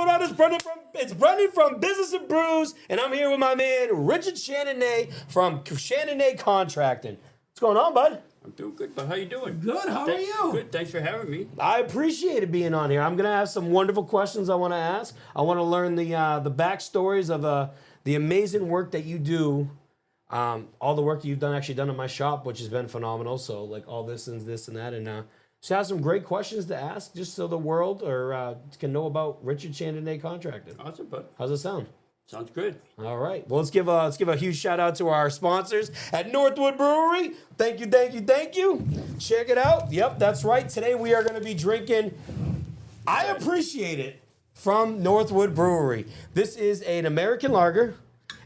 going on? It's Brendan from Business and Brews, and I'm here with my man Richard Shannonay from Shannonay Contracting. What's going on, bud? I'm doing good, but how you doing? Good. How are you? Good. Thanks for having me. I appreciate it being on here. I'm gonna have some wonderful questions I want to ask. I want to learn the backstories of the amazing work that you do. All the work that you've done in my shop, which has been phenomenal. So like all this and that, and so I have some great questions to ask, just so the world can know about Richard Shannonay Contracting. Awesome, bud. How's it sound? Sounds good. All right. Well, let's give a huge shout out to our sponsors at Northwood Brewery. Thank you. Check it out. Yep, that's right. Today we are going to be drinking I Appreciate It from Northwood Brewery. This is an American lager.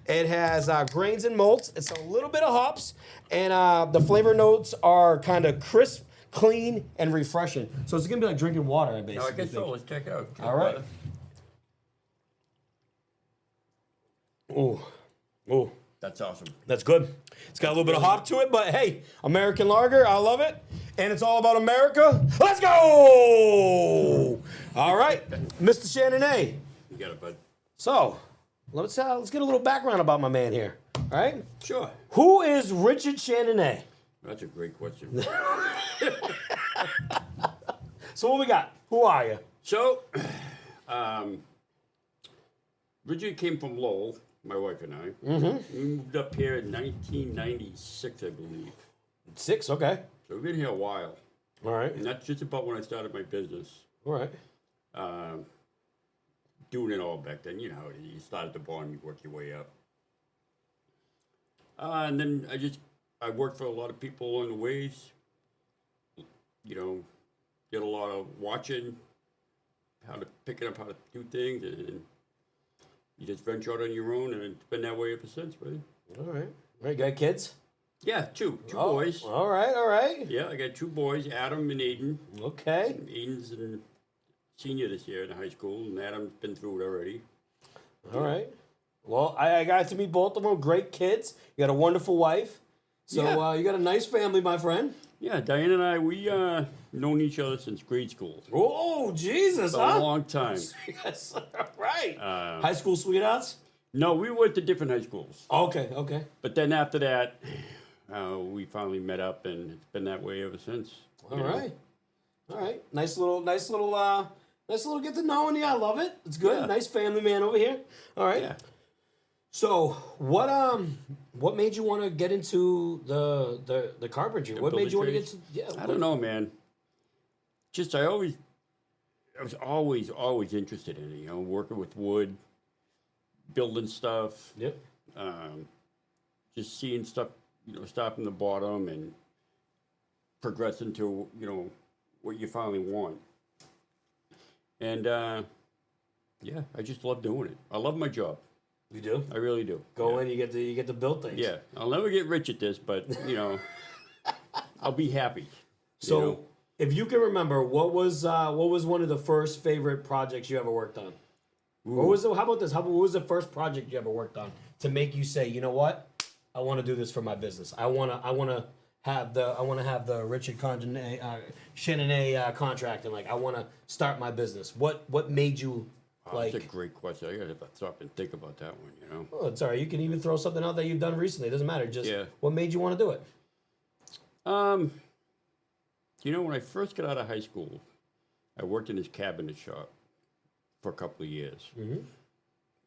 It has grains and malts. It's a little bit of hops, and the flavor notes are kind of crisp, clean, and refreshing. So it's gonna be like drinking water, I basically I guess think. so. Let's check it out. All right. Oh, That's awesome. that's good. It's got a little bit of hop to it, but hey, American lager, I love it. And it's all about America. Let's go! All right, Mr. Shannonay. You got it, bud. So, let's get a little background about my man here. All right? Sure. Who is Richard Shannonay? That's a great question. So what we got? Who are you? So, Richard came from Lowell, my wife and I. Mm-hmm. We moved up here in 1996, I believe. 6, okay. So we've been here a while. All right. And that's just about when I started my business. All right. Doing it all back then. You know how it is. You start at the bottom, you work your way up. And then I worked for a lot of people along the ways. You know, did a lot of watching, picking up how to do things, and you just venture out on your own, and it's been that way ever since, buddy. All right. All right, got kids? Yeah, two boys. All right. Yeah, I got 2 boys, Adam and Aiden. Okay. Aiden's a senior this year in high school, and Adam's been through it already. All right. Well, I got to meet both of them. Great kids. You got a wonderful wife. So Yeah. you got a nice family, my friend. Yeah, Diane and I, we known each other since grade school. Oh, Jesus, A huh? long time. Yes, all right. High school sweethearts? No, we went to different high schools. Okay. But then after that, we finally met up, and it's been that way ever since. All right. Nice little get to knowing you. I love it. It's good. Yeah. Nice family man over here. All right. Yeah. So what made you want to get into the carpentry? What made you want to get to? Yeah. I don't know, man. Just I was always interested in it. You know, working with wood, building stuff. Yep. Just seeing stuff. You know, start from the bottom and progressing to what you finally want. And yeah, I just love doing it. I love my job. You do? I really do. Go in, you get to build things. Yeah, I'll never get rich at this, but I'll be happy. So, if you can remember, what was one of the first favorite projects you ever worked on? How about this? What was the first project you ever worked on to make you say, you know what, I want to do this for my business. I want to have the Richard Shannonay contract, and like I want to start my business. What made you? That's a great question. I gotta stop and think about that one. Oh, it's all right. You can even throw something out that you've done recently. It doesn't matter. Just what made you want to do it? When I first got out of high school, I worked in this cabinet shop for a couple of years, and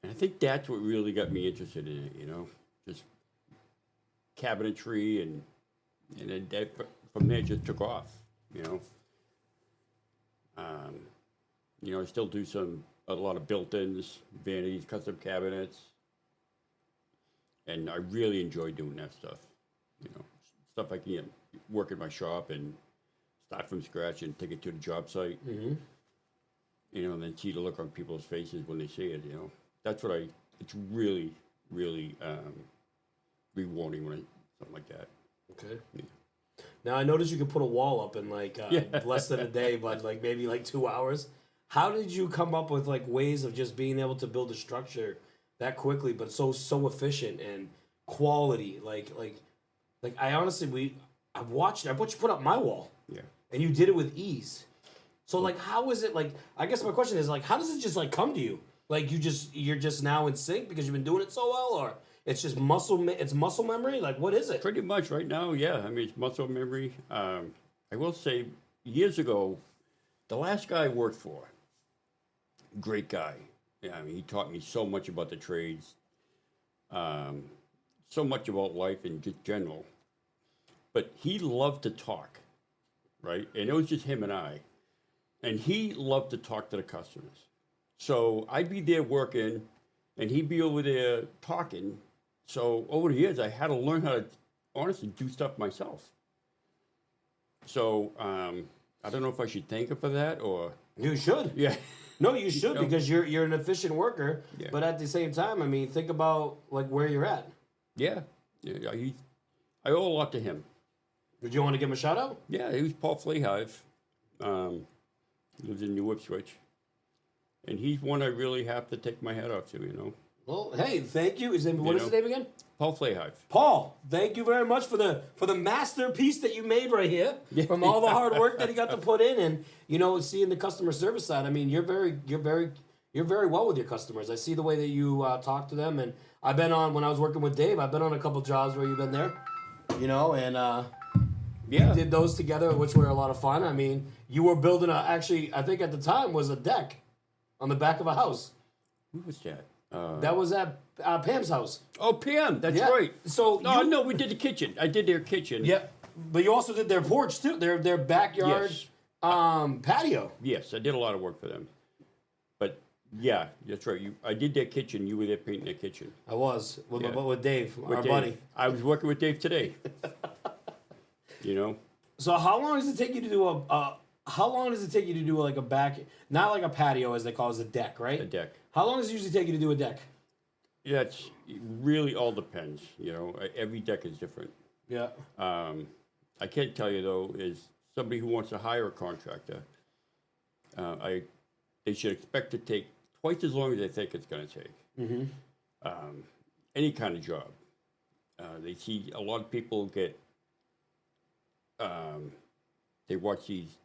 I think that's what really got me interested in it. Just cabinetry, and then from there it just took off. I still do a lot of built-ins, vanities, custom cabinets, and I really enjoy doing that stuff. Stuff I can work in my shop and start from scratch and take it to the job site. And then see the look on people's faces when they see it. That's what it's really, really rewarding when something like that. Okay. Yeah. Now I noticed you could put a wall up in less than a day, but maybe 2 hours. How did you come up with ways of just being able to build a structure that quickly, but so efficient and quality? I honestly, I watched you put up my wall. Yeah. And you did it with ease. So like, how is it like? I guess my question is like, how does it just like come to you? Like you're just now in sync because you've been doing it so well, or it's just it's muscle memory. Like what is it? Pretty much right now, yeah. I mean, it's muscle memory. I will say, years ago, the last guy I worked for, great guy. Yeah, I mean, he taught me so much about the trades, so much about life in just general. But he loved to talk, right? And it was just him and I. And he loved to talk to the customers. So I'd be there working, and he'd be over there talking. So over the years, I had to learn how to honestly do stuff myself. So I don't know if I should thank him for that or... You should. Yeah. No, you should because you're an efficient worker. Yeah. But at the same time, I mean, think about like where you're at. Yeah. I owe a lot to him. Did you want to give him a shout out? Yeah, he was Paul Flayhive. He lives in New Ipswich. And he's one I really have to take my hat off to, you know. Well, hey, thank you. What is his name again? Paul Flayhive. Paul, thank you very much for the masterpiece that you made right here. From all the hard work that he got to put in, and you know, seeing the customer service side. I mean, you're very well with your customers. I see the way that you talk to them, and I've been on when I was working with Dave. I've been on a couple jobs where you've been there, you know, and we did those together, which were a lot of fun. I mean, you were building I think at the time was a deck on the back of a house. Who was that? That was at Pam's house. Oh, Pam, that's right. So no, we did the kitchen. I did their kitchen. Yeah, but you also did their porch too, their backyard patio. Yes, I did a lot of work for them. But yeah, that's right. I did their kitchen. You were there painting their kitchen. I was with Dave, our Dave. buddy. I was working with Dave today. You know. So how long does it take you to do How long does it take you to do like a back, not like a patio as they call it, a deck, right? A deck. How long does it usually take you to do a deck? Yeah, it really all depends. You know, every deck is different. Yeah. I can't tell you though, is somebody who wants to hire a contractor, they should expect to take twice as long as they think it's going to take. Mm-hmm. Any kind of job. They see a lot of people get. They watch these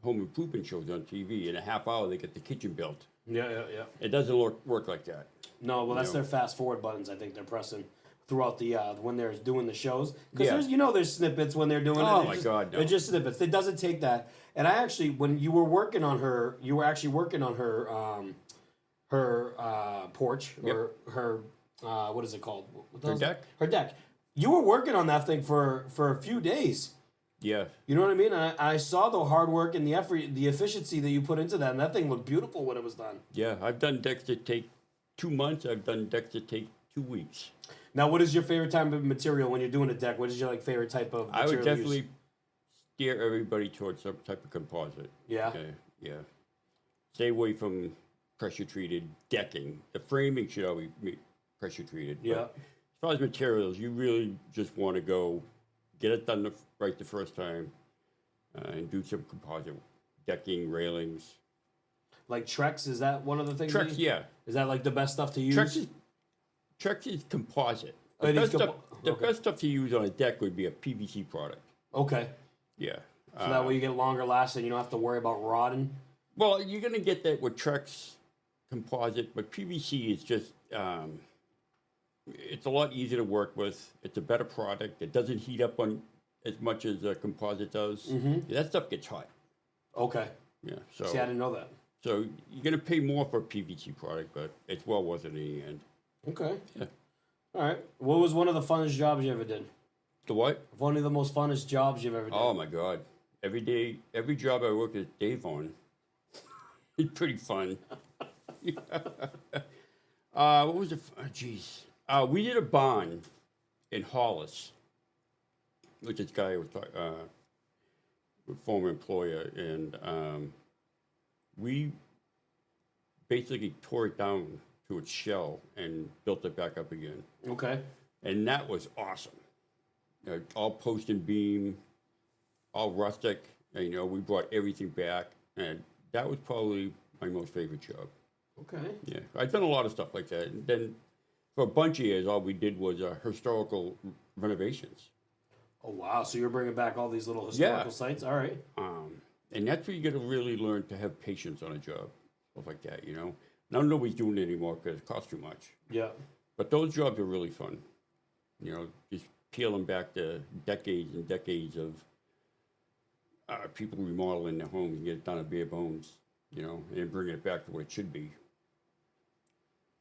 home improvement shows on TV. In a half hour, they get the kitchen built. Yeah. It doesn't work like that. No, well, that's their fast forward buttons. I think they're pressing throughout the when they're doing the shows because there's snippets when they're doing it. Oh my God, no. They're just snippets. It doesn't take that. And I actually, when you were working on her, her porch or her what is it called? Her deck. Her deck. You were working on that thing for a few days. Yeah. You know what I mean? I saw the hard work and the effort, the efficiency that you put into that, and that thing looked beautiful when it was done. Yeah, I've done decks that take 2 months. I've done decks that take 2 weeks. Now, what is your favorite type of material when you're doing a deck? What is your favorite type of material? I would definitely steer everybody towards some type of composite. Yeah. Yeah. Stay away from pressure treated decking. The framing should always be pressure treated. Yeah. As far as materials, you really just want to go get it done right the first time, and do some composite decking, railings. Like Trex, is that one of the things? Trex, yeah. Is that like the best stuff to use? Trex is composite. The Best stuff to use on a deck would be a PVC product. Okay. Yeah. So that way you get longer lasting. You don't have to worry about rotting. Well, you're going to get that with Trex composite, but PVC is just, it's a lot easier to work with. It's a better product. It doesn't heat up on as much as a composite does. Mm-hmm. That stuff gets hot. Okay. Yeah. So, see, I didn't know that. So you're going to pay more for a PVC product, but it's well worth it in the end. Okay. Yeah. All right. What was one of the funnest jobs you ever did? The what? One of the most funnest jobs you've ever done. Oh, my God. Every day, every job I worked with Dave on, it's pretty fun. What was it? We did a barn in Hollis, which this guy was a former employer, and we basically tore it down to its shell and built it back up again. Okay. And that was awesome. All post and beam, all rustic. And, we brought everything back, and that was probably my most favorite job. Okay. Yeah, I've done a lot of stuff like that. And then for a bunch of years, all we did was historical renovations. Oh, wow. So you're bringing back all these little historical sites? All right. And that's where you got to really learn to have patience on a job, stuff like that, you know. Now nobody's doing it anymore because it costs too much. Yeah. But those jobs are really fun. You know, just peeling back the decades and decades of people remodeling their homes and get it done at bare bones, you know, and bringing it back to what it should be.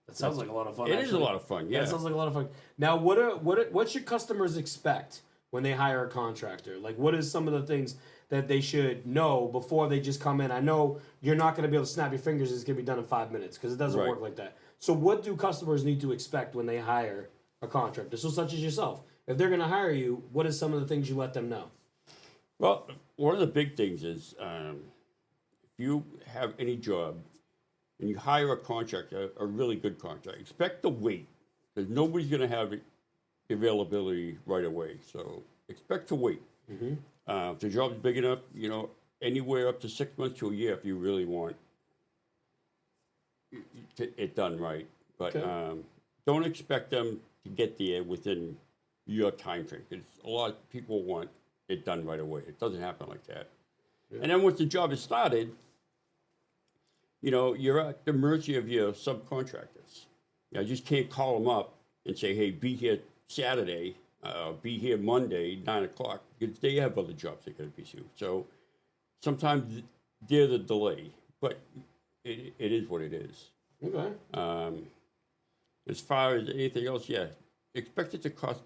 That sounds like a lot of fun. It is a lot of fun, yeah. That sounds like a lot of fun. Now, what should customers expect when they hire a contractor? Like, what is some of the things that they should know before they just come in? I know you're not going to be able to snap your fingers. It's going to be done in 5 minutes because it doesn't Right. work like that. So what do customers need to expect when they hire a contractor? So such as yourself. If they're going to hire you, what is some of the things you let them know? Well, one of the big things is if you have any job and you hire a contractor, a really good contractor, expect to wait because nobody's going to have availability right away. So expect to wait. If the job's big enough, you know, anywhere up to 6 months to a year if you really want it done right. But Okay. don't expect them to get there within your time frame because a lot of people want it done right away. It doesn't happen like that. Yeah. And then once the job is started, you know, you're at the mercy of your subcontractors. You know, you just can't call them up and say, hey, be here Saturday, be here Monday, 9 o'clock, because they have other jobs they got to be to. So sometimes they're the delay, but it is what it is. Okay. As far as anything else, yeah, expect it to cost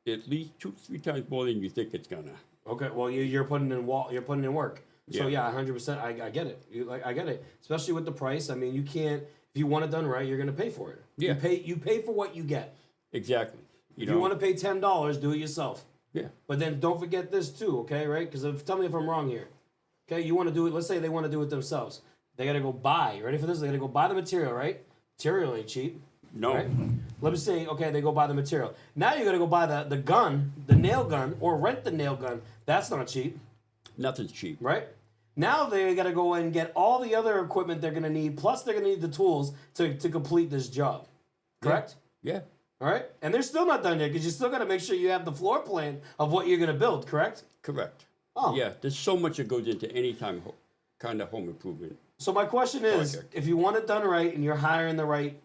at least 2-3 times more than you think it's gonna. Okay. Well, you're putting in you're putting in work. So Yeah. yeah, 100%. I get it. I get it. Especially with the price. I mean, you can't. If you want it done right, you're gonna pay for it. Yeah. You pay for what you get. Exactly. If you want to pay $10, do it yourself. Yeah. But then don't forget this too, okay? Right? Because tell me if I'm wrong here. Okay, you want to do it. Let's say they want to do it themselves. They gotta go buy. Ready for this? They gotta go buy the material, right? Material ain't cheap. No. Right? Let me say, okay, they go buy the material. Now you gotta go buy the gun, the nail gun, or rent the nail gun. That's not cheap, Nothing's cheap. right? Now they gotta go and get all the other equipment they're gonna need, plus they're gonna need the tools to complete this job. Correct? Yeah. All right? And they're still not done yet because you still gotta make sure you have the floor plan of what you're gonna build, correct? Correct. Oh. Yeah. There's so much that goes into any kind of home improvement. So my question is, Project. if you want it done right and you're hiring the right,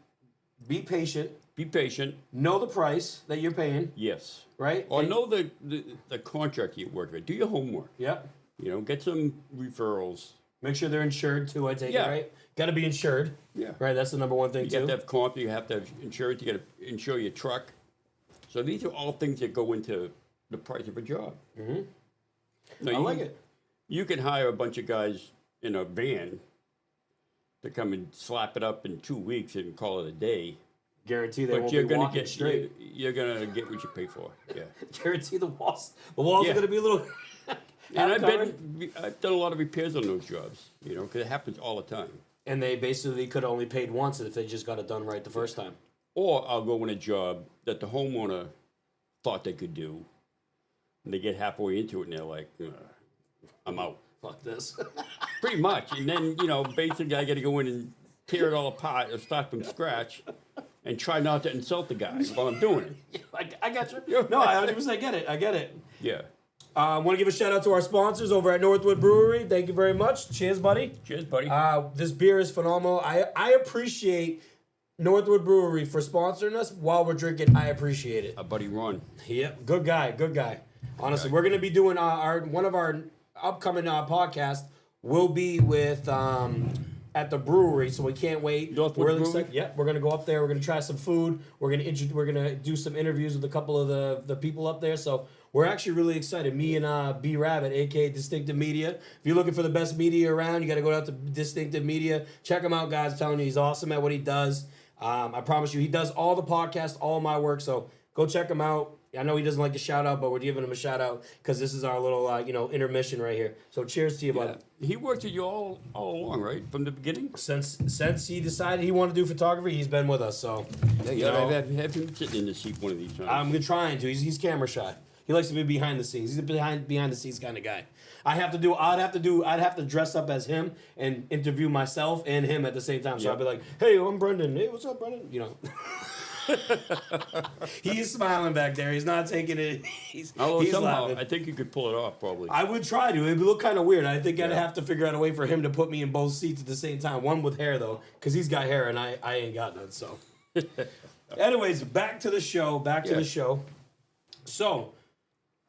be patient, Be patient. know the price that you're paying, Yes. right? Or And- know the contract you work with. Do your homework. Yep. You know, get some referrals. Make sure they're insured too, I take Yeah. it, right? Got to be insured. Yeah. Right, that's the number one thing You too. have to have comp. You have to have insurance. You got to insure your truck. So these are all things that go into the price of a job. Mm-hmm. I like it. You can hire a bunch of guys in a van to come and slap it up in 2 weeks and call it a day. Guarantee they But won't you're be gonna walking get straight. you're gonna get what you pay for. Yeah. Guarantee the walls are Yeah. going to be a little. And half-covered. I've done a lot of repairs on those jobs. You know, because it happens all the time. And they basically could have only paid once if they just got it done right the first time. Or I'll go in a job that the homeowner thought they could do, and they get halfway into it and they're like, "I'm out." Fuck this. Pretty much. And then, you know, basically I got to go in and tear it all apart or start from scratch and try not to insult the guy while I'm doing it. I got you. No, I 100% get it. I get it. Yeah. I want to give a shout out to our sponsors over at Northwood Brewery. Thank you very much. Cheers, buddy. Cheers, buddy. This beer is phenomenal. I appreciate Northwood Brewery for sponsoring us while we're drinking. I appreciate it. Our buddy Ron. Yep, good guy, good guy. Honestly, we're gonna be doing one of our upcoming podcasts will be with at the brewery, so we can't wait. Northwood We're really Brewery? excited. Yep, we're gonna go up there. We're gonna try some food. We're gonna do some interviews with a couple of the people up there. So we're actually really excited. Me and B Rabbit, aka Distinctive Media. If you're looking for the best media around, you got to go out to Distinctive Media. Check him out, guys. I'm telling you, he's awesome at what he does. I promise you, he does all the podcasts, all my work. So go check him out. I know he doesn't like a shout out, but we're giving him a shout out because this is our little intermission right here. So cheers to you, Yeah. bud. He worked with you all along, right? From the beginning? Since he decided he wanted to do photography, he's been with us. So you know, I've had him sitting in the seat one of these times. I'm trying to. He's camera shy. He likes to be behind the scenes. He's a behind the scenes kind of guy. I'd have to dress up as him and interview myself and him at the same time. So Yep. I'd be like, "Hey, I'm Brendan. Hey, what's up, Brendan?" You know. He's smiling back there. He's not taking it. He's somehow, laughing. I think you could pull it off, probably. I would try to. It would look kind of weird. I think I'd Yeah. have to figure out a way for him to put me in both seats at the same time. One with hair, though, because he's got hair and I ain't got none, so. Anyways, back to the show. So,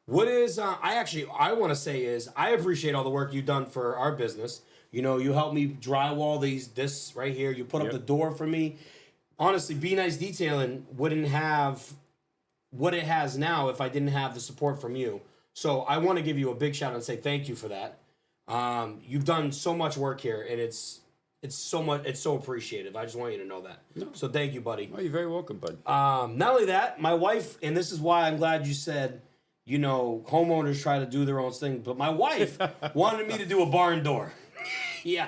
what is, I want to say is, I appreciate all the work you've done for our business. You know, you helped me drywall this right here. You put up Yep. the door for me. Honestly, Be Nice Detailing wouldn't have what it has now if I didn't have the support from you. So I want to give you a big shout out and say thank you for that. You've done so much work here, and it's so appreciated. I just want you to know that. No. So thank you, buddy. Oh, you're very welcome, bud. Not only that, my wife, and this is why I'm glad you said, you know, homeowners try to do their own thing, but my wife wanted me to do a barn door. Yeah.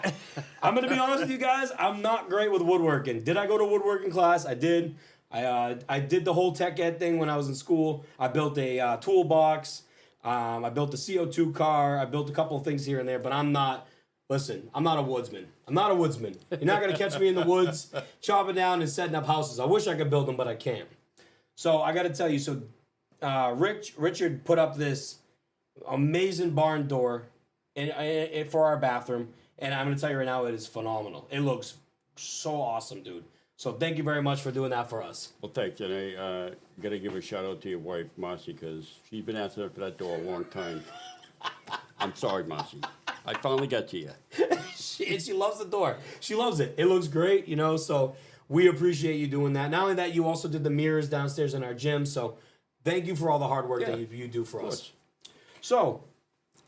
I'm going to be honest with you guys, I'm not great with woodworking. Did I go to woodworking class? I did. I did the whole tech ed thing when I was in school. I built a toolbox. I built a CO2 car. I built a couple of things here and there, but I'm not a woodsman. I'm not a woodsman. You're not going to catch me in the woods chopping down and setting up houses. I wish I could build them, but I can't. So I got to tell you, Richard put up this amazing barn door for our bathroom, and I'm going to tell you right now, it is phenomenal. It looks so awesome, dude. So thank you very much for doing that for us. Well, thanks, and I got to give a shout out to your wife, Marcy, because she's been asking for that door a long time. I'm sorry, Marcy. I finally got to you. She loves the door. She loves it. It looks great, you know, so we appreciate you doing that. Not only that, you also did the mirrors downstairs in our gym, so thank you for all the hard work that you do for us. So,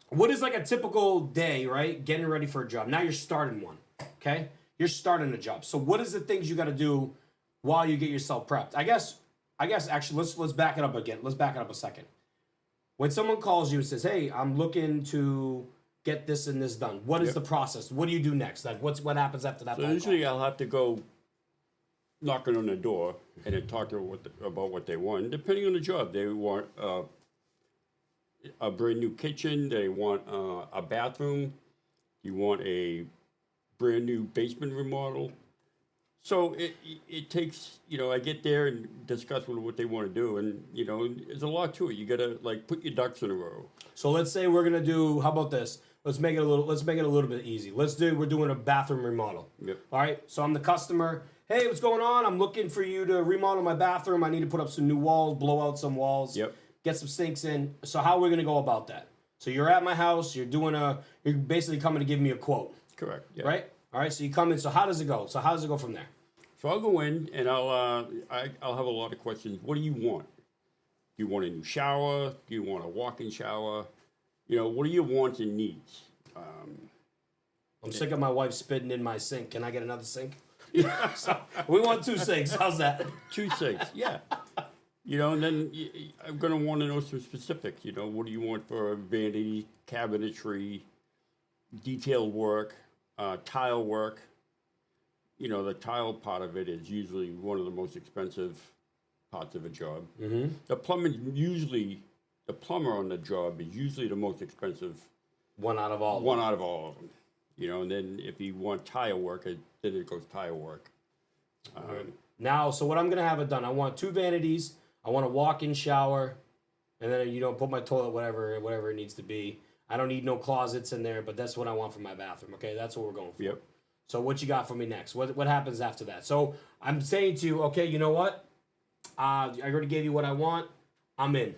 what is like a typical day, right? Getting ready for a job. Now you're starting one, okay? You're starting a job. So what is the things you got to do while you get yourself prepped? I guess actually let's back it up again. Let's back it up a second. When someone calls you and says, "Hey, I'm looking to get this and this done," what is the process? What do you do next? Like what happens after that? So usually I'll have to go knocking on the door and then talk to them about what they want. Depending on the job, they want a brand new kitchen. They want a bathroom. You want a brand new basement remodel. So it takes, you know, I get there and discuss what they want to do, and you know, there's a lot to it. You gotta like put your ducks in a row. So let's say we're gonna do. How about this? Let's make it a little bit easy. We're doing a bathroom remodel. Yep. All right. So I'm the customer. Hey, what's going on? I'm looking for you to remodel my bathroom. I need to put up some new walls, blow out some walls. Yep. Get some sinks in. So how are we gonna go about that? So you're at my house. You're basically coming to give me a quote. Correct. Yeah. Right. All right. So you come in. So how does it go? So how does it go from there? So I'll go in and I'll have a lot of questions. What do you want? Do you want a new shower? Do you want a walk-in shower? You know, what are your wants and needs? I'm sick of my wife spitting in my sink. Can I get another sink? So we want 2 sinks. How's that? 2 sinks, yeah. You know, and then I'm going to want to know some specifics. You know, what do you want for vanity, cabinetry, detailed work, tile work? You know, the tile part of it is usually one of the most expensive parts of a job. Mm-hmm. The plumber on the job is usually the most expensive. One out of all. One out of all of them. You know, and then if you want tile work, then it goes tile work. Now, so what I'm going to have it done, I want 2 vanities, I want a walk-in shower, and then, you know, put my toilet, whatever it needs to be. I don't need no closets in there, but that's what I want for my bathroom, okay? That's what we're going for. Yep. So what you got for me next? What happens after that? So I'm saying to you, okay, you know what? I already gave you what I want. I'm in.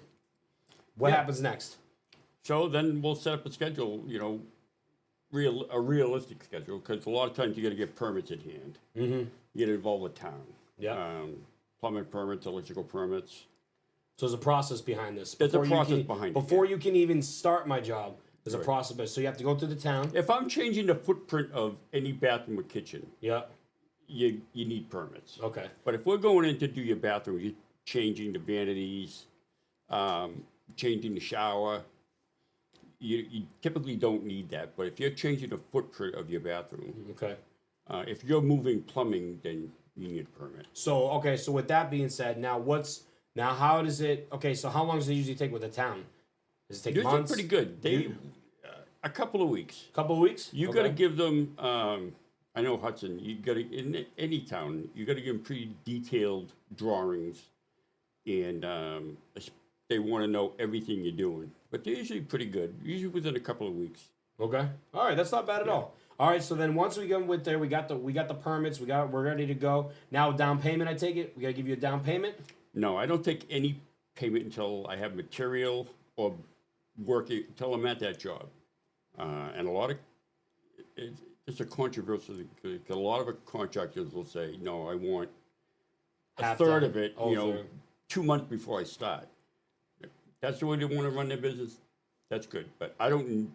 What happens next? So then we'll set up a schedule, you know, a realistic schedule, because a lot of times you got to get permits in hand. Mm-hmm. You get involved with town. Yeah. Plumbing permits, electrical permits. So there's a process behind this. There's a process behind it. Before you can even start my job, there's a process. So you have to go to the town. If I'm changing the footprint of any bathroom or kitchen, Yeah. you need permits. Okay. But if we're going in to do your bathroom, you're changing the vanities, changing the shower, you typically don't need that. But if you're changing the footprint of your bathroom, Okay. if you're moving plumbing, then you need a permit. So with that being said, how does it? Okay, so how long does it usually take with the town? Does it take Usually months? pretty good. A couple of weeks. Couple of weeks. You got to give them I know Hudson, you got to, in any town, you got to give them pretty detailed drawings, and they want to know everything you're doing. But they're usually pretty good, usually within a couple of weeks. Okay. All right, that's not bad at all. All right, so then once we go with there, we got the permits, we're ready to go. Now down payment, I take it. We gotta give you a down payment. No, I don't take any payment until I have material or working until I'm at that job. And a lot of it's a controversial because a lot of contractors will say, "No, I want a third of it." You know, 2 months before I start. That's the way they want to run their business. That's good, but I don't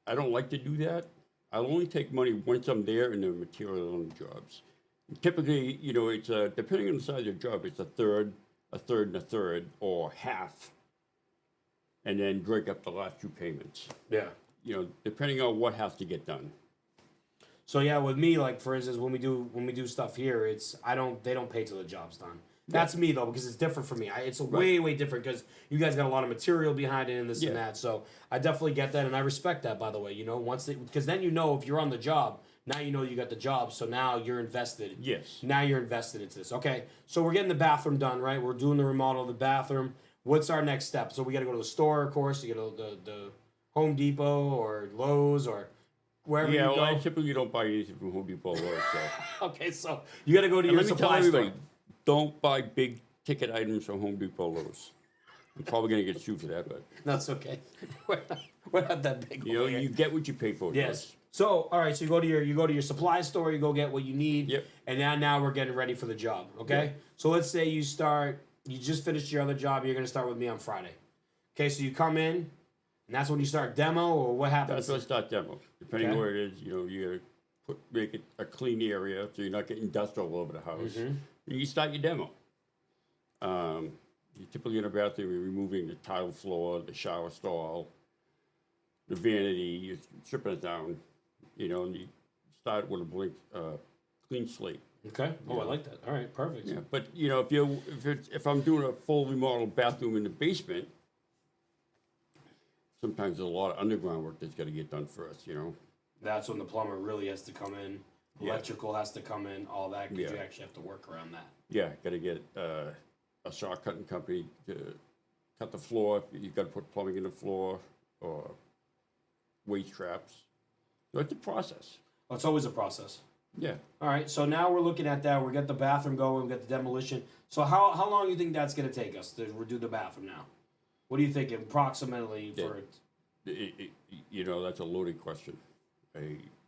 like to do that. I'll only take money once I'm there and the material on the jobs. Typically, you know, it's depending on the size of your job, it's a third, and a third, or half, and then break up the last 2 payments. Yeah. You know, depending on what has to get done. So yeah, with me, like for instance, when we do stuff here, they don't pay till the job's done. That's me though, because it's different for me. It's way different because you guys got a lot of material behind it and this and that. So I definitely get that, and I respect that. By the way, you know, because then you know if you're on the job, now you know you got the job. So now you're invested. Yes. Now you're invested into this. Okay. So we're getting the bathroom done, right? We're doing the remodel of the bathroom. What's our next step? So we got to go to the store, of course. You go to the Home Depot or Lowe's or wherever you go. Yeah, well, I typically don't buy anything from Home Depot or Lowe's. So. Okay, so you got to go to your supply store. Don't buy big ticket items from Home Depot, Lowe's. I'm probably going to get sued for that, but that's okay. We're not that big. You know, you get what you pay for. Yes. So, all right. So you go to your supply store. You go get what you need. Yep. And now we're getting ready for the job. Okay. Yep. So let's say you just finished your other job. You're going to start with me on Friday. Okay. So you come in, and that's when you start demo, or what happens? That's when I start demo. Depending on where it is, you know, you got to make it a clean area so you're not getting dust all over the house. Mm-hmm. And you start your demo. You're typically in a bathroom, you're removing the tile floor, the shower stall, the vanity, you're stripping it down, you know, and you start with a clean slate. Okay. Oh, I like that. All right, perfect. Yeah, but you know, if I'm doing a full remodel bathroom in the basement, sometimes there's a lot of underground work that's got to get done first. You know. That's when the plumber really has to come in. Electrical has to come in, all that, because you actually have to work around that. Yeah, got to get a saw cutting company to cut the floor. You got to put plumbing in the floor or waste traps. So it's a process. Well, it's always a process. Yeah. All right, so now we're looking at that. We got the bathroom going. We got the demolition. So how long do you think that's going to take us to redo the bathroom now? What do you think approximately for it? You know, that's a loaded question.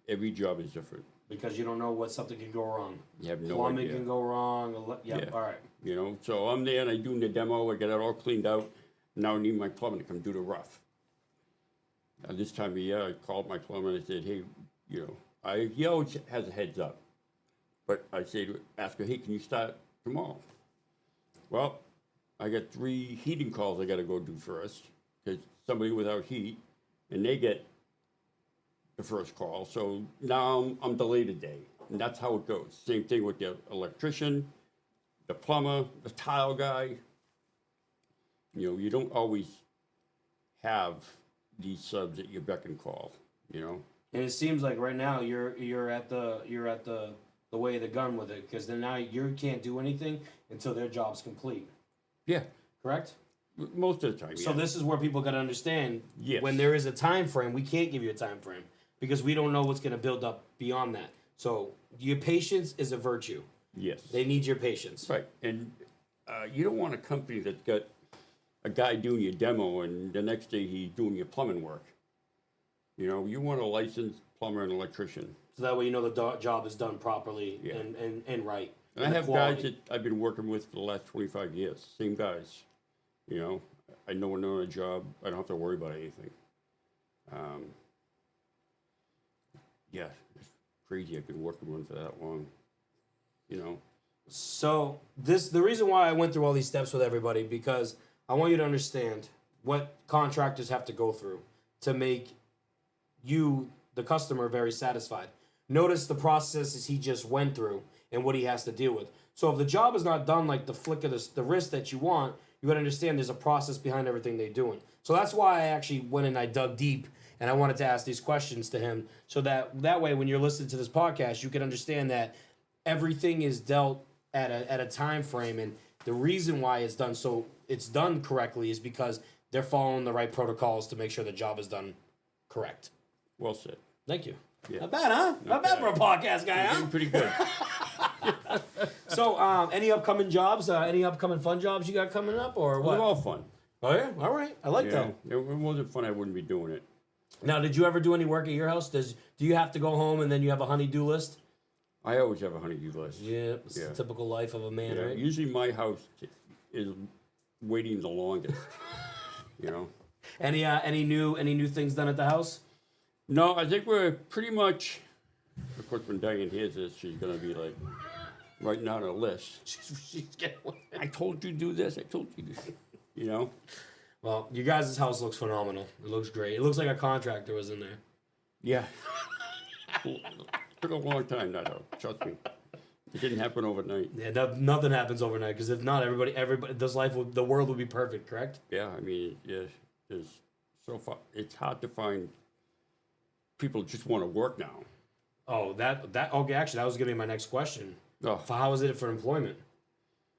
Every job is different. Because you don't know what something can go wrong. You have no Plumbing idea. can go wrong. Yeah, all right. You know, so I'm there and I do the demo. I get it all cleaned out. Now I need my plumber to come do the rough. This time of year, I called my plumber and I said, hey, you know, he always has a heads up. But I say ask her, hey, can you start tomorrow? Well, I got 3 heating calls I got to go do first because somebody without heat, and they get the first call. So now I'm delayed a day, and that's how it goes. Same thing with the electrician, the plumber, the tile guy. You know, you don't always have these subs at your beck and call. You know. And it seems like right now you're at the way of the gun with it, because then now you can't do anything until their job's complete. Yeah. Correct? Most of the time. So this is where people got to understand. Yes. When there is a time frame, we can't give you a time frame because we don't know what's going to build up beyond that. So your patience is a virtue. Yes. They need your patience. Right. And you don't want a company that's got a guy doing your demo and the next day he's doing your plumbing work. You know, you want a licensed plumber and electrician. So that way you know the job is done properly and right. And I have guys that I've been working with for the last 25 years. Same guys. You know, I know when they're on a job, I don't have to worry about anything. Yeah, it's crazy. I've been working with them for that long. You know. So the reason why I went through all these steps with everybody, because I want you to understand what contractors have to go through to make you, the customer, very satisfied. Notice the processes he just went through and what he has to deal with. So if the job is not done like the flick of the wrist that you want, you got to understand there's a process behind everything they're doing. So that's why I actually went and I dug deep And I wanted to ask these questions to him so that way when you're listening to this podcast, you can understand that everything is dealt at a time frame, and the reason why it's done correctly is because they're following the right protocols to make sure the job is done correct. Well said. Thank you. Yeah. Not bad, huh? Not bad for a podcast guy, You're huh? doing pretty good. So, any upcoming jobs? Any upcoming fun jobs you got coming up, or what? They're all fun. Oh yeah, all right. I like that. If it wasn't fun, I wouldn't be doing it. Now, did you ever do any work at your house? Do you have to go home and then you have a honey-do list? I always have a honey-do list. Yeah, it's the typical life of a man, Yeah, right? usually my house is waiting the longest. You know. Any new things done at the house? No, I think we're pretty much. Of course, when Diane hears this, she's gonna be like writing out a list. She's getting one. I told you to do this. I told you. You know. Well, you guys' house looks phenomenal. It looks great. It looks like a contractor was in there. Yeah. Took a long time, that trust me. It didn't happen overnight. Yeah, nothing happens overnight because if not, everybody, the world would be perfect, correct? Yeah, I mean, yeah, there's so far. It's hard to find people just want to work now. Oh, okay. Actually, that was gonna be my next question. Oh. So how is it for employment?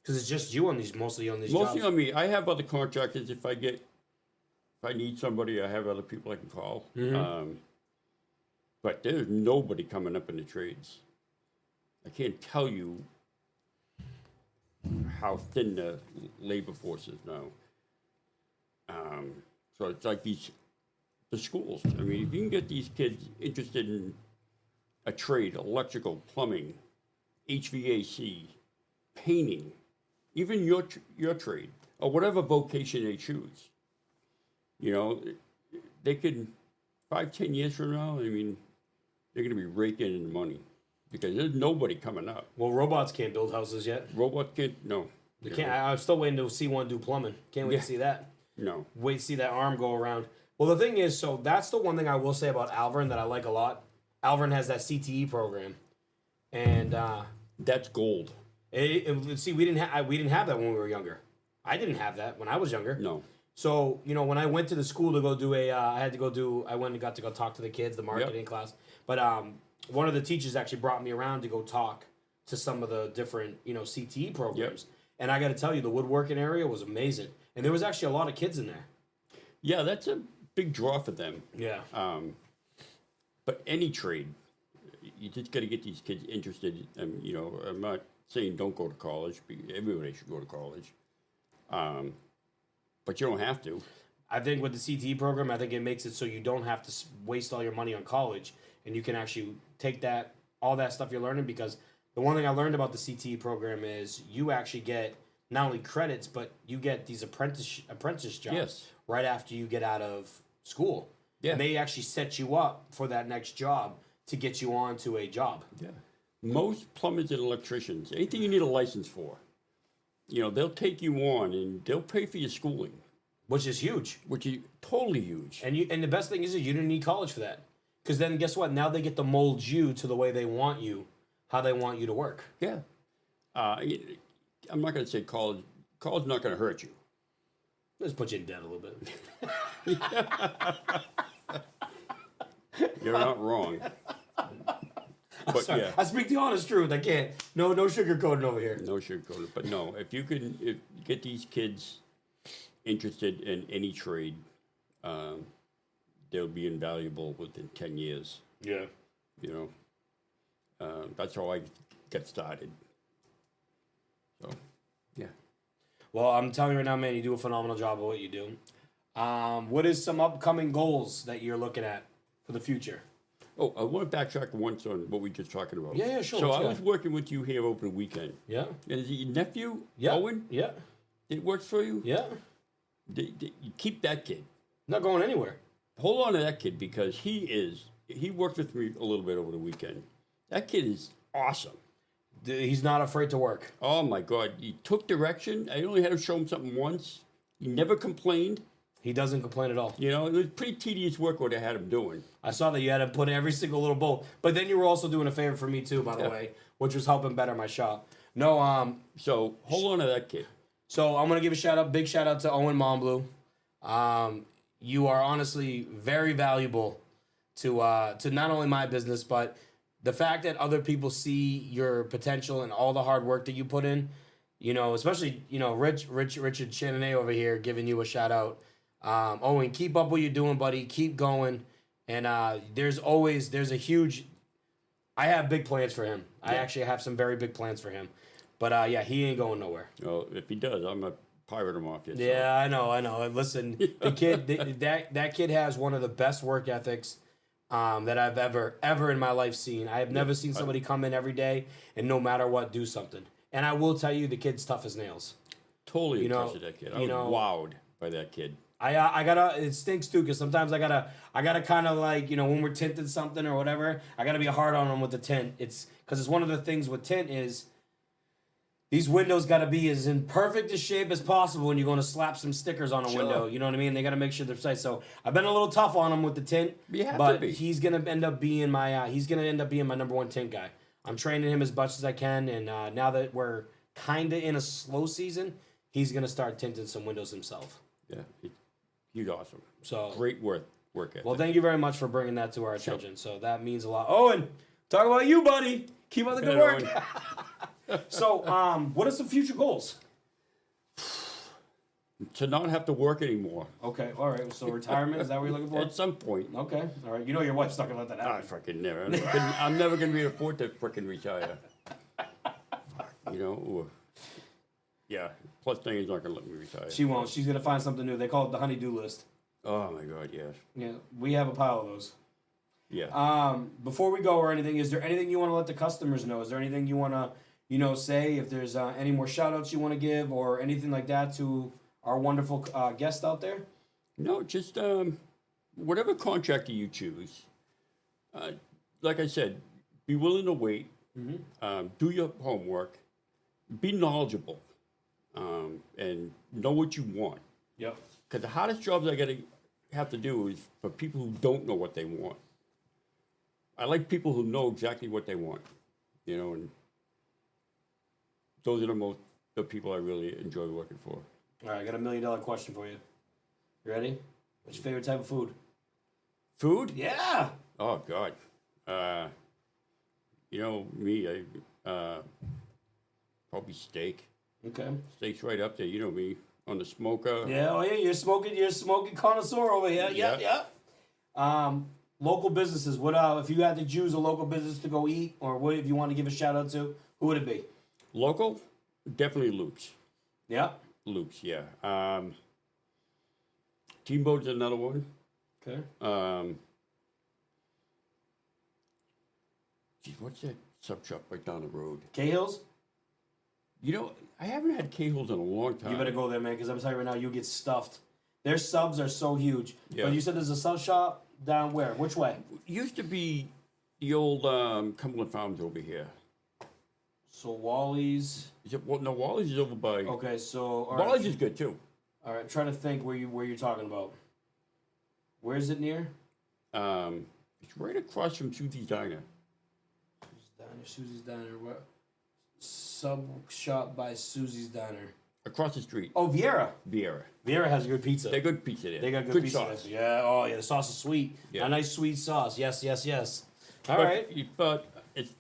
Because it's just you mostly on these Mostly jobs. on me. I have other contractors. If I need somebody, I have other people I can call. But there's nobody coming up in the trades. I can't tell you how thin the labor force is now. So it's like the schools. I mean, if you can get these kids interested in a trade, electrical, plumbing, HVAC, painting, even your trade, or whatever vocation they choose, you know, they could, 5-10 years from now, I mean, they're going to be raking in the money because there's nobody coming up. Well, robots can't build houses yet. Robot can't, no. They can't. I'm still waiting to see one do plumbing. Can't wait to see that. No. Wait to see that arm go around. Well, the thing is, so that's the one thing I will say about Alvern that I like a lot. Alvern has that CTE program, and That's gold. see, we didn't have that when we were younger. I didn't have that when I was younger. No. So, you know, when I went to the school to go do I went and got to go talk to the kids, the marketing class. But one of the teachers actually brought me around to go talk to some of the different, CTE programs. And I got to tell you, the woodworking area was amazing. And there was actually a lot of kids in there. Yeah, that's a big draw for them. Yeah. But any trade, you just got to get these kids interested. And, I'm not saying don't go to college. Everybody should go to college. But you don't have to. I think with the CTE program, I think it makes it so you don't have to waste all your money on college, and you can actually take all that stuff you're learning, because the one thing I learned about the CTE program is you actually get not only credits, but you get these apprentice jobs right after you get out of school. Yeah. And they actually set you up for that next job to get you on to a job. Yeah. Most plumbers and electricians, anything you need a license for, they'll take you on and they'll pay for your schooling. Which is huge. Which is totally huge. And the best thing is that you didn't need college for that. Because then guess what? Now they get to mold you to the way they want you, how they want you to work. Yeah. I'm not going to say college. College is not going to hurt you. Let's put you in debt a little bit. You're not wrong. But yeah. I speak the honest truth. I can't. No sugarcoating over here. No sugarcoating. But no, if you get these kids interested in any trade, they'll be invaluable within 10 years. Yeah. That's how I got started. So, yeah. Well, I'm telling you right now, man, you do a phenomenal job of what you do. What is some upcoming goals that you're looking at for the future? Oh, I want to backtrack once on what we were just talking about. Yeah, sure. So I was working with you here over the weekend. Yeah. And is it your nephew, Yeah. Owen? Yeah. It works for you? Yeah. You keep that kid. Not going anywhere. Hold on to that kid, because he worked with me a little bit over the weekend. That kid is awesome. He's not afraid to work. Oh my God. He took direction. I only had to show him something once. He never complained. He doesn't complain at all. It was pretty tedious work what I had him doing. I saw that you had to put every single little bowl. But then you were also doing a favor for me too, by the way, which was helping better my shop. No, So hold on to that kid. So I'm gonna give big shout out to Owen Monbleu. you are honestly very valuable to not only my business, but the fact that other people see your potential and all the hard work that you put in, especially, Richard Shannon over here giving you a shout out. Owen, keep up what you're doing, buddy. Keep going. And there's a huge, I have big plans for him. I actually have some very big plans for him. But he ain't going nowhere. Well, if he does, I'm a pirate him off. Yeah, I know. Listen, the kid, that kid has one of the best work ethics that I've ever in my life seen. I have never seen somebody come in every day and no matter what do something. And I will tell you, the kid's tough as nails. Totally impressed with that kid. I was wowed by that kid. I gotta, it stinks too, because sometimes I gotta kind of like, when we're tinting something or whatever, I gotta be hard on them with the tint. It's because it's one of the things with tint is these windows gotta be as in perfect a shape as possible when you're going to slap some stickers on a window. You know what I mean? They gotta make sure they're precise. So I've been a little tough on him with the tint, but he's gonna end up being my number one tint guy. I'm training him as much as I can, and now that we're kind of in a slow season, he's gonna start tinting some windows himself. Yeah, he's awesome. So great work ethic. Well, thank you very much for bringing that to our attention. So that means a lot. Owen, talk about you, buddy. Keep up the good work. So, what are some future goals? To not have to work anymore. Okay, all right. So retirement, is that what you're looking for? At some point. Okay, all right. Your wife's not gonna let that happen. I fucking never. I'm never gonna be able to afford to freaking retire. Yeah. Plus, Diane's not gonna let me retire. She won't. She's gonna find something new. They call it the honey-do list. Oh my God, yes. Yeah, we have a pile of those. Yeah. Before we go or anything, is there anything you want to let the customers know? Is there anything you want to, say? If there's any more shout-outs you want to give or anything like that to our wonderful guests out there? No, just whatever contractor you choose. Like I said, be willing to wait. Mm-hmm. Do your homework. Be knowledgeable. And know what you want. Yep. Because the hardest jobs I have to do is for people who don't know what they want. I like people who know exactly what they want, and those are the people I really enjoy working for. All right, I got $1 million question for you. You ready? What's your favorite type of food? Food? Yeah. Oh God. Me, probably steak. Okay. Steak's right up there. You know me on the smoker. Yeah. Oh yeah, you're smoking connoisseur over here. Yeah. Local businesses. What if you had to choose a local business to go eat, or what if you want to give a shout out to? Who would it be? Local, definitely Luke's. Yeah. Luke's, yeah. Teamboat's another one. Okay. What's that sub shop right down the road? Cahill's? I haven't had Cahill's in a long time. You better go there, man, because I'm telling you right now, you get stuffed. Their subs are so huge. Yeah. But you said there's a sub shop down where? Which way? Used to be the old Cumberland Farms over here. So Wally's. No, Wally's is over by. Okay, so Wally's is good too. All right, trying to think where you're talking about. Where is it near? It's right across from Susie's Diner. Susie's Diner. What? Sub shop by Susie's Diner. Across the street. Oh, Viera. Viera has good pizza. They're good pizza there. They got good pizza sauce. There. Yeah. Oh, yeah. The sauce is sweet. Yeah. A nice sweet sauce. Yes. All right. But it's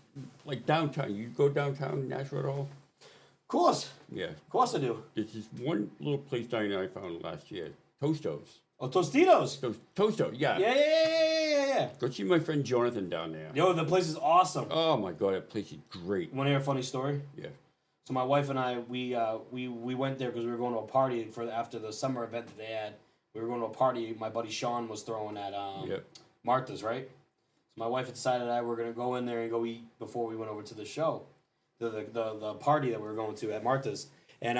like downtown. You go downtown Nashua at all? Of course. Yeah. Of course I do. There's this one little place down there I found last year. Tostos. Oh, Tostitos. Tostos, yeah. Yeah. Go see my friend Jonathan down there. Yo, the place is awesome. Oh my God, that place is great. Want to hear a funny story? Yeah. So my wife and I, we went there because we were going to a party after the summer event that they had. We were going to a party my buddy Sean was throwing at Martha's, right? So my wife decided we were going to go in there and go eat before we went over to the show, the party that we were going to at Martha's. And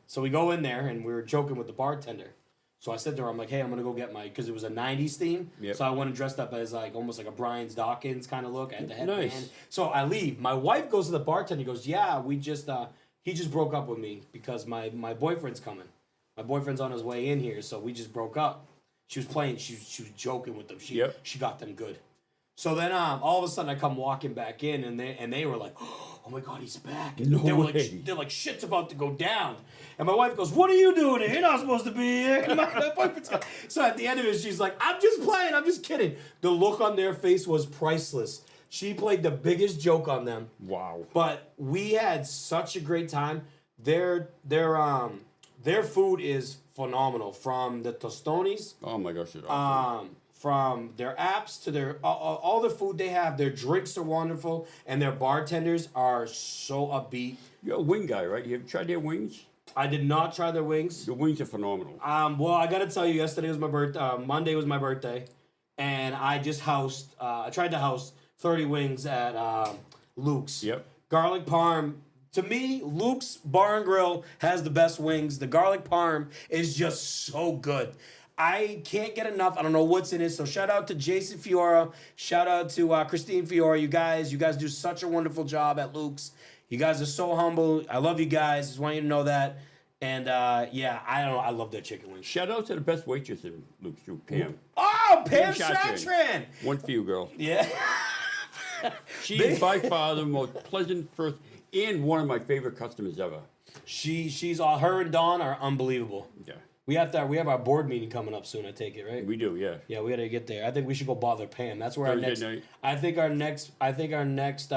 so we go in there and we were joking with the bartender. So I said to her, I'm like, hey, I'm going to go get because it was a 90s theme. Yep. So I went and dressed up as almost like a Brian's Dawkins kind of look. I had the headband. Nice. So I leave. My wife goes to the bartender and goes, yeah, he just broke up with me because my boyfriend's coming. My boyfriend's on his way in here, so we just broke up. She was playing. She was joking with them. She got them good. So then all of a sudden I come walking back in and they were like, oh my God, he's back. And No they were way. like, they're like, shit's about to go down. And my wife goes, what are you doing here? You're not supposed to be here. So at the end of it, she's like, I'm just playing. I'm just kidding. The look on their face was priceless. She played the biggest joke on them. Wow. But we had such a great time. Their food is phenomenal. From the tostones, Oh my gosh, it's awesome. from their apps to their all the food they have. Their drinks are wonderful, and their bartenders are so upbeat. You're a wing guy, right? You ever tried their wings? I did not try their wings. The wings are phenomenal. Well, I gotta tell you, yesterday was my birthday. Monday was my birthday, and I just housed. I tried to house 30 wings at Luke's. Yep. Garlic parm. To me, Luke's Bar and Grill has the best wings. The garlic parm is just so good. I can't get enough. I don't know what's in it. So shout out to Jason Fiora. Shout out to Christine Fiora. You guys do such a wonderful job at Luke's. You guys are so humble. I love you guys. Just want you to know that. And yeah, I don't know. I love their chicken wings. Shout out to the best waitress in Luke's too, Pam. Oh, Pam Shotran. Shotran. One for you, girl. Yeah. She is by far the most pleasant person and one of my favorite customers ever. She's all, her and Dawn are unbelievable. Yeah. We have our board meeting coming up soon. I take it, right? We do, yeah. Yeah, we gotta get there. I think we should go bother Pam. That's where Thursday night. I think our next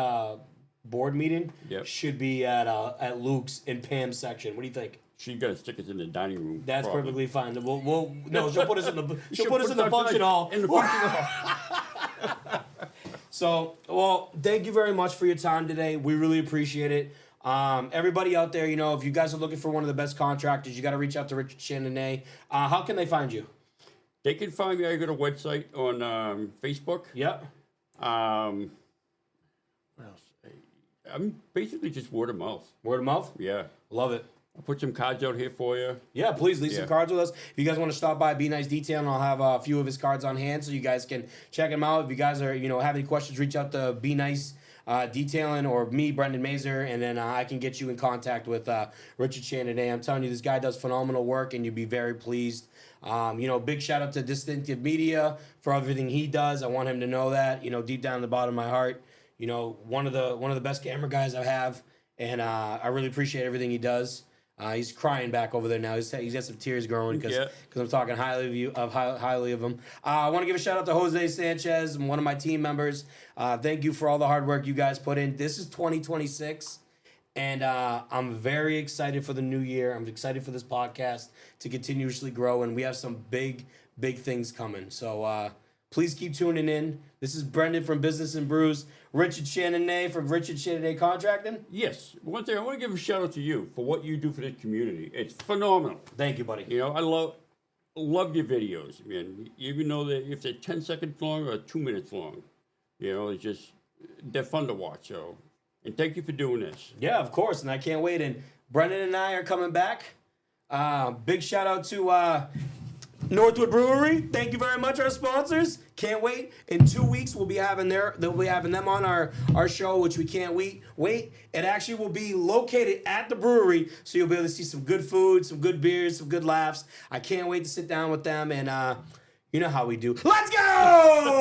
board meeting Yep. should be at Luke's in Pam's section. What do you think? She's got to stick us in the dining room. That's probably. perfectly fine. No, she'll put us in the She'll put us put in the us function hall. In the function hall. So, well, thank you very much for your time today. We really appreciate it. Everybody out there, if you guys are looking for one of the best contractors, you got to reach out to Richard Chandonnet. How can they find you? They can find me. I got a website on Facebook. Yep. What else? I'm basically just word of mouth. Word of mouth? Yeah. Love it. I'll put some cards out here for you. Yeah, please leave Yeah. some cards with us. If you guys want to stop by Be Nice Detail, and I'll have a few of his cards on hand so you guys can check him out. If you guys are, have any questions, reach out to Be Nice Detailing or me, Brendan Mazer, and then I can get you in contact with Richard Chandonnet. I'm telling you, this guy does phenomenal work, and you'd be very pleased. Big shout out to Distinctive Media for everything he does. I want him to know that, deep down in the bottom of my heart. One of the best camera guys I have, and I really appreciate everything he does. He's crying back over there now. He's got some tears growing because I'm talking highly of him. I want to give a shout out to Jose Sanchez, one of my team members. Thank you for all the hard work you guys put in. This is 2026, and I'm very excited for the new year. I'm excited for this podcast to continuously grow, and we have some big things coming. So please keep tuning in. This is Brendan from Business and Brews. Richard Chandonnet from Richard Chandonnet Contracting. Yes. One thing, I want to give a shout out to you for what you do for the community. It's phenomenal. Thank you, buddy. I love your videos. I mean, even though if they're 10 seconds long or 2 minutes long, it's just, they're fun to watch. So, and thank you for doing this. Yeah, of course, and I can't wait. And Brendan and I are coming back. Big shout out to Northwood Brewery. Thank you very much, our sponsors. Can't wait. In 2 weeks, they'll be having them on our show, which we can't wait. It actually will be located at the brewery, so you'll be able to see some good food, some good beers, some good laughs. I can't wait to sit down with them, and you know how we do. Let's go!